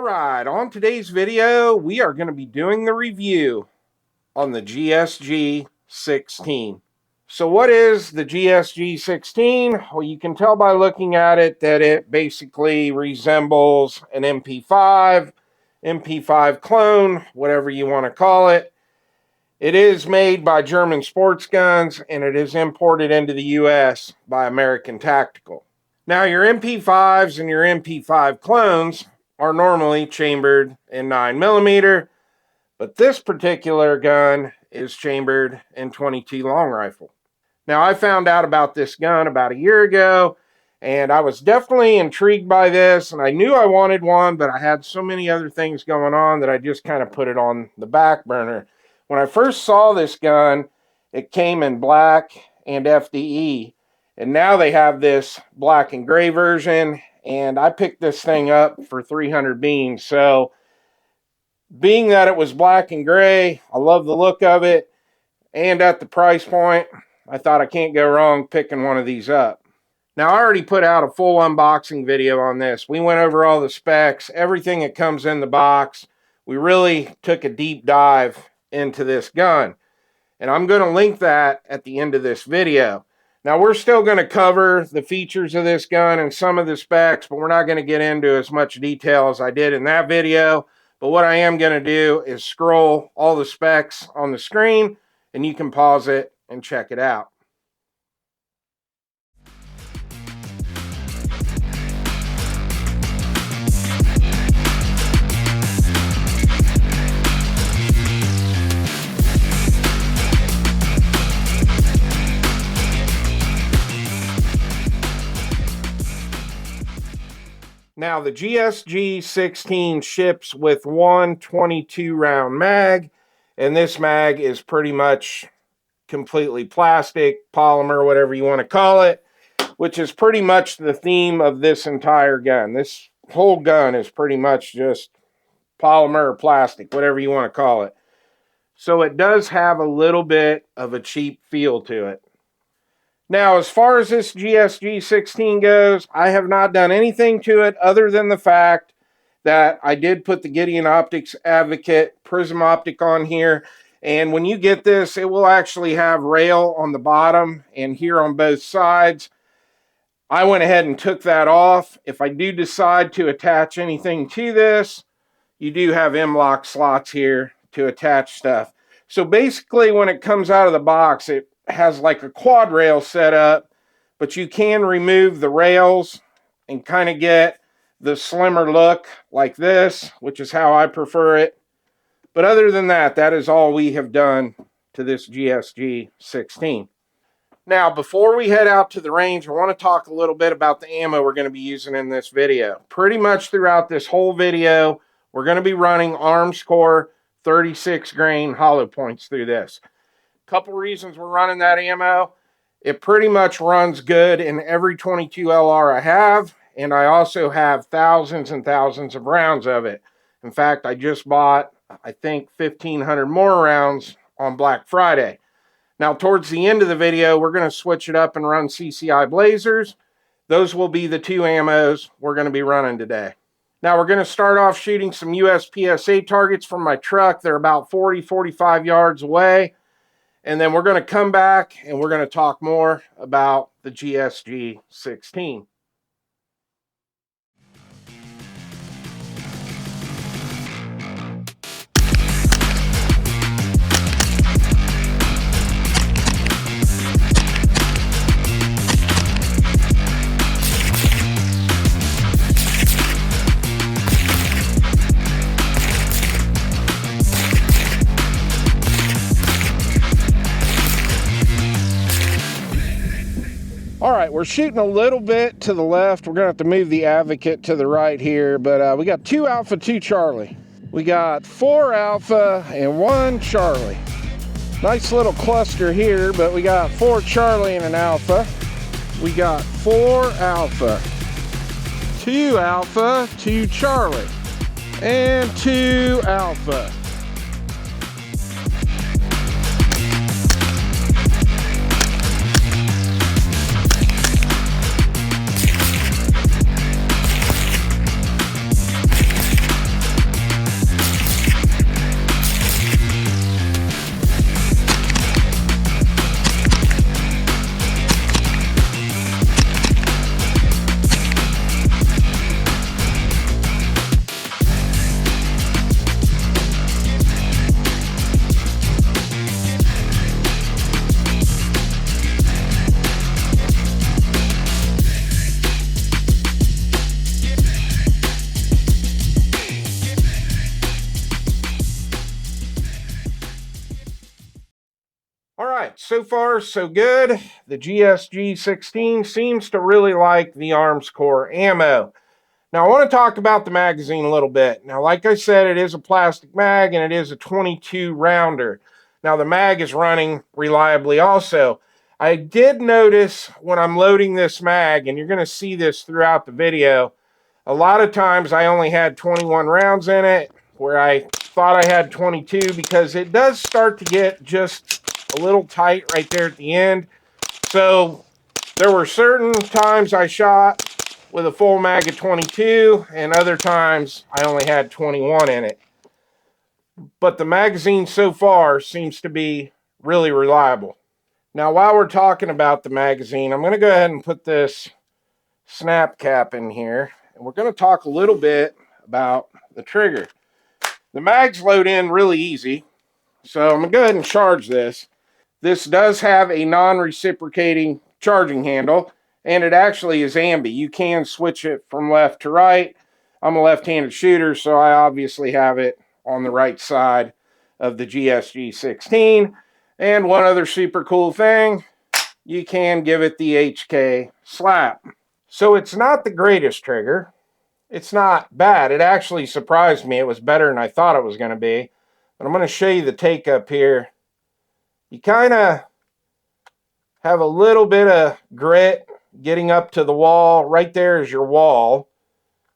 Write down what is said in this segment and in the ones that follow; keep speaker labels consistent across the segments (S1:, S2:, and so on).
S1: Alright, on today's video, we are going to be doing the review on the GSG-16. So what is the GSG-16? Well, you can tell by looking at it that it basically resembles an MP5, MP5 clone, whatever you want to call it. It is made by German Sports Guns, and it is imported into the US by American Tactical. Now, your MP5s and your MP5 clones are normally chambered in 9mm, but this particular gun is chambered in .22 long rifle. Now, I found out about this gun about a year ago, and I was definitely intrigued by this, and I knew I wanted one, but I had so many other things going on that I just kind of put it on the back burner. When I first saw this gun, it came in black and FDE, and now they have this black and gray version, and I picked this thing up for 300 beans. So being that it was black and gray, I love the look of it, and at the price point, I thought I can't go wrong picking one of these up. Now, I already put out a full unboxing video on this. We went over all the specs, everything that comes in the box. We really took a deep dive into this gun, and I'm going to link that at the end of this video. Now, we're still going to cover the features of this gun and some of the specs, but we're not going to get into as much detail as I did in that video. But what I am going to do is scroll all the specs on the screen, and you can pause it and check it out. Now, the GSG-16 ships with one 22-round mag, and this mag is pretty much completely plastic, polymer, whatever you want to call it, which is pretty much the theme of this entire gun. This whole gun is pretty much just polymer or plastic, whatever you want to call it. So it does have a little bit of a cheap feel to it. Now, as far as this GSG-16 goes, I have not done anything to it other than the fact that I did put the Gideon Optics Advocate Prism Optic on here. And when you get this, it will actually have rail on the bottom and here on both sides. I went ahead and took that off. If I do decide to attach anything to this, you do have M-LOK slots here to attach stuff. So basically, when it comes out of the box, it has like a quad rail set up, but you can remove the rails and kind of get the slimmer look like this, which is how I prefer it. But other than that, that is all we have done to this GSG-16. Now, before we head out to the range, I want to talk a little bit about the ammo we're going to be using in this video. Pretty much throughout this whole video, we're going to be running Armscore 36 grain hollow points through this. Couple reasons we're running that ammo. It pretty much runs good in every 22 LR I have, and I also have thousands and thousands of rounds of it. In fact, I just bought, I think, 1,500 more rounds on Black Friday. Now, towards the end of the video, we're going to switch it up and run CCI Blazers. Those will be the two ammos we're going to be running today. Now, we're going to start off shooting some USPSA targets from my truck. They're about 40-45 yards away. And then we're going to come back and we're going to talk more about the GSG-16. All right, we're shooting a little bit to the left. We're going to have to move the Advocate to the right here, but we got 2 Alpha, 2 Charlie. We got 4 Alpha and 1 Charlie. Nice little cluster here, but we got 4 Charlie and an Alpha. We got 4 Alpha, 2 Alpha, 2 Charlie, and 2 Alpha. So far, so good. The GSG-16 seems to really like the Arms Corps ammo. Now, I want to talk about the magazine a little bit. Now, like I said, it is a plastic mag, and it is a 22 rounder. Now, the mag is running reliably also. I did notice when I'm loading this mag, and you're going to see this throughout the video, a lot of times I only had 21 rounds in it, where I thought I had 22, because it does start to get just a little tight right there at the end. So there were certain times I shot with a full mag of 22, and other times I only had 21 in it. But the magazine so far seems to be really reliable. Now, while we're talking about the magazine, I'm going to go ahead and put this snap cap in here, and we're going to talk a little bit about the trigger. The mags load in really easy, so I'm going to go ahead and charge this. This does have a non-reciprocating charging handle, and it actually is ambi. You can switch it from left to right. I'm a left-handed shooter, so I obviously have it on the right side of the GSG-16. And one other super cool thing, you can give it the HK slap. So it's not the greatest trigger. It's not bad. It actually surprised me. It was better than I thought it was going to be. But I'm going to show you the take up here. You kind of have a little bit of grit getting up to the wall. Right there is your wall.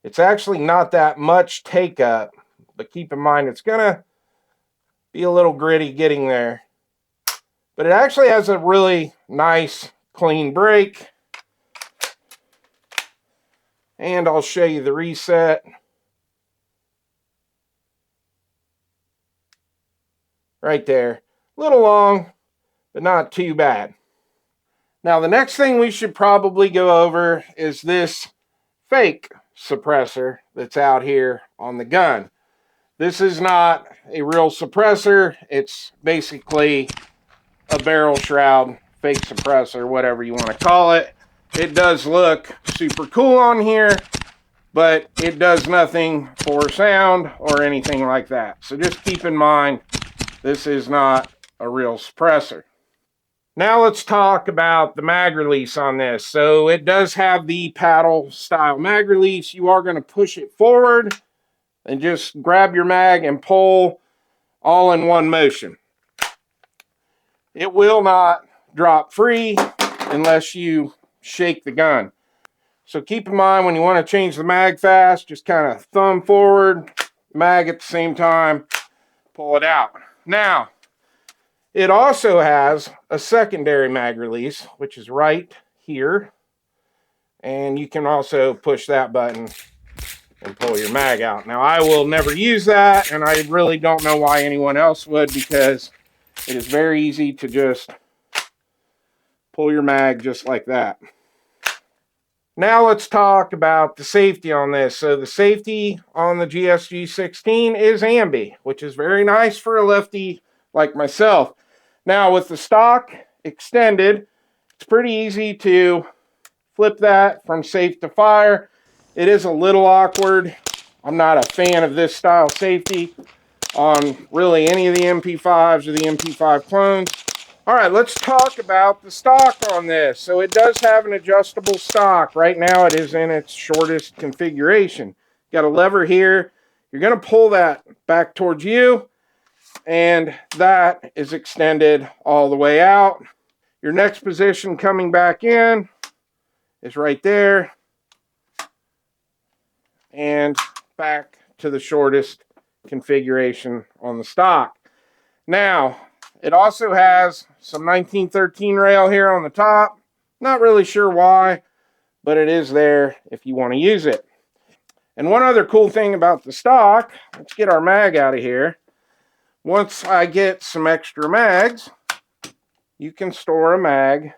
S1: It's actually not that much take up, but keep in mind it's going to be a little gritty getting there. But it actually has a really nice clean break. And I'll show you the reset. Right there. A little long, but not too bad. Now, the next thing we should probably go over is this fake suppressor that's out here on the gun. This is not a real suppressor. It's basically a barrel shroud, fake suppressor, whatever you want to call it. It does look super cool on here, but it does nothing for sound or anything like that. So just keep in mind, this is not a real suppressor. Now let's talk about the mag release on this. So it does have the paddle style mag release. You are going to push it forward and just grab your mag and pull all in one motion. It will not drop free unless you shake the gun. So keep in mind, when you want to change the mag fast, just kind of thumb forward, mag at the same time, pull it out. Now, it also has a secondary mag release, which is right here. And you can also push that button and pull your mag out. Now, I will never use that, and I really don't know why anyone else would, because it is very easy to just pull your mag just like that. Now let's talk about the safety on this. So the safety on the GSG-16 is ambi, which is very nice for a lefty like myself. Now with the stock extended, it's pretty easy to flip that from safe to fire. It is a little awkward. I'm not a fan of this style safety on really any of the MP5s or the MP5 clones. All right, let's talk about the stock on this. So it does have an adjustable stock. Right now it is in its shortest configuration. Got a lever here. You're going to pull that back towards you, and that is extended all the way out. Your next position coming back in is right there, and back to the shortest configuration on the stock. Now, it also has some 1913 rail here on the top. Not really sure why, but it is there if you want to use it. And one other cool thing about the stock, let's get our mag out of here. Once I get some extra mags, you can store a mag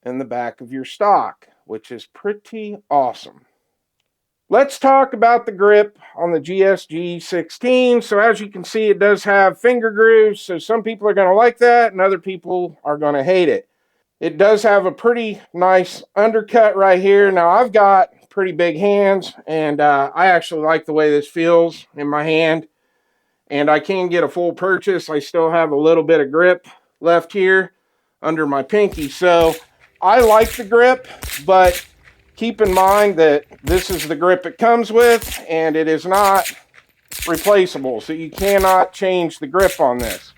S1: in the back of your stock, which is pretty awesome. Let's talk about the grip on the GSG-16. So as you can see, it does have finger grooves. So some people are going to like that, and other people are going to hate it. It does have a pretty nice undercut right here. Now, I've got pretty big hands, and I actually like the way this feels in my hand. And I can get a full purchase. I still have a little bit of grip left here under my pinky. So I like the grip, but keep in mind that this is the grip it comes with, and it is not replaceable, so you cannot change the grip on this.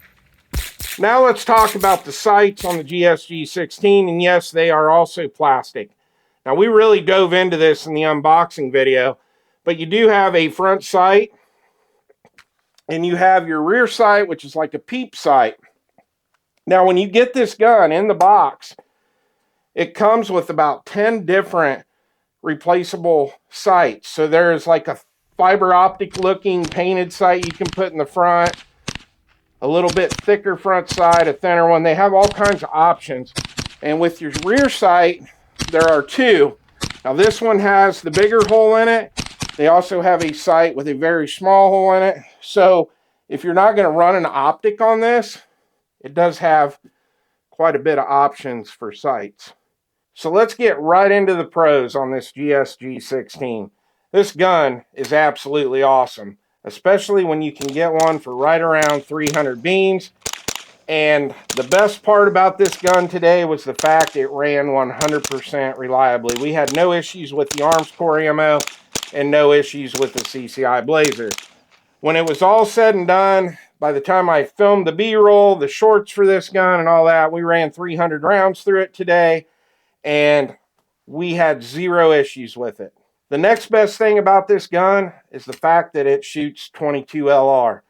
S1: Now let's talk about the sights on the GSG-16, and yes, they are also plastic. Now we really dove into this in the unboxing video, but you do have a front sight, and you have your rear sight, which is like a peep sight. Now when you get this gun in the box, it comes with about 10 different replaceable sights. So there's like a fiber optic looking painted sight you can put in the front, a little bit thicker front sight, a thinner one. They have all kinds of options. And with your rear sight, there are two. Now this one has the bigger hole in it. They also have a sight with a very small hole in it. So if you're not going to run an optic on this, it does have quite a bit of options for sights. So let's get right into the pros on this GSG-16. This gun is absolutely awesome, especially when you can get one for right around 300 beans. And the best part about this gun today was the fact it ran 100% reliably. We had no issues with the Arms Core ammo and no issues with the CCI Blazer. When it was all said and done, by the time I filmed the B-roll, the shorts for this gun and all that, we ran 300 rounds through it today, and we had zero issues with it. The next best thing about this gun is the fact that it shoots 22 LR.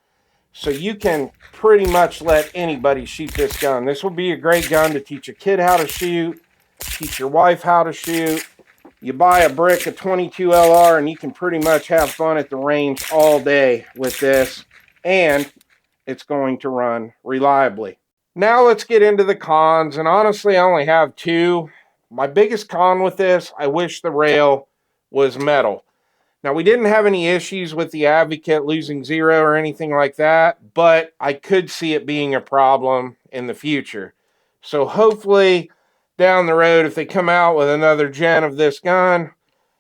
S1: So you can pretty much let anybody shoot this gun. This would be a great gun to teach a kid how to shoot, teach your wife how to shoot. You buy a brick of 22 LR and you can pretty much have fun at the range all day with this, and it's going to run reliably. Now let's get into the cons, and honestly I only have two. My biggest con with this, I wish the rail was metal. Now, we didn't have any issues with the Advocate losing zero or anything like that, but I could see it being a problem in the future. So hopefully down the road, if they come out with another gen of this gun,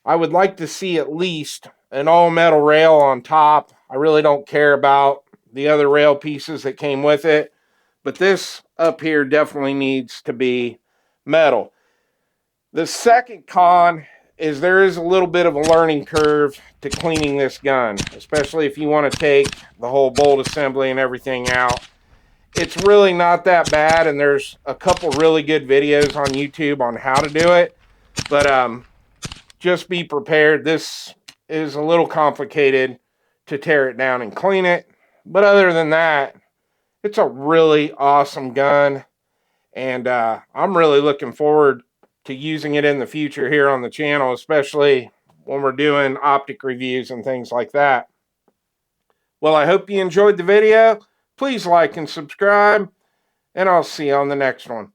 S1: I would like to see at least an all-metal rail on top. I really don't care about the other rail pieces that came with it, but this up here definitely needs to be metal. The second con is there is a little bit of a learning curve to cleaning this gun, especially if you want to take the whole bolt assembly and everything out. It's really not that bad, and there's a couple really good videos on YouTube on how to do it, but just be prepared. This is a little complicated to tear it down and clean it, but other than that, it's a really awesome gun, and I'm really looking forward to using it in the future here on the channel, especially when we're doing optic reviews and things like that. Well, I hope you enjoyed the video. Please like and subscribe, and I'll see you on the next one.